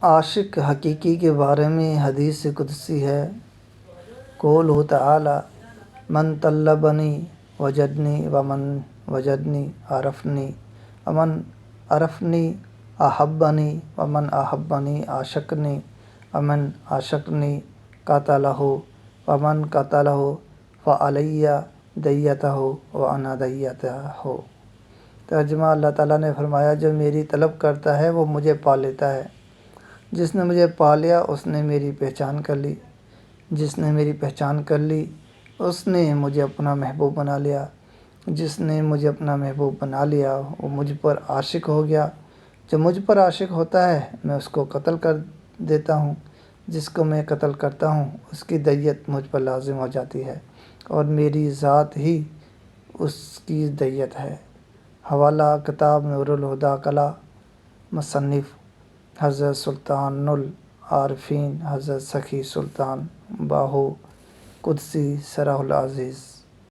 عاشق حقیقی کے بارے میں حدیث قدسی ہے۔ قولہ تعالی من طلبنی وجدنی ومن وجدنی عرفنی ومن عرفنی احبنی ومن احبنی عاشقنی ومن عاشقنی قتلہ ومن قتلہ فعلی دیتہ وانا دیتہ۔ ترجمہ: اللہ تعالیٰ نے فرمایا، جو میری طلب کرتا ہے وہ مجھے پا لیتا ہے۔ جس نے مجھے پا لیا اس نے میری پہچان کر لی۔ جس نے میری پہچان کر لی اس نے مجھے اپنا محبوب بنا لیا۔ جس نے مجھے اپنا محبوب بنا لیا وہ مجھ پر عاشق ہو گیا۔ جو مجھ پر عاشق ہوتا ہے میں اس کو قتل کر دیتا ہوں۔ جس کو میں قتل کرتا ہوں اس کی دیت مجھ پر لازم ہو جاتی ہے اور میری ذات ہی اس کی دیت ہے۔ حوالہ: کتاب نور الہدیٰ کلام مصنف حضرت سلطان العارفین حضرت سخی سلطان باہو قدسی سرہ العزیز۔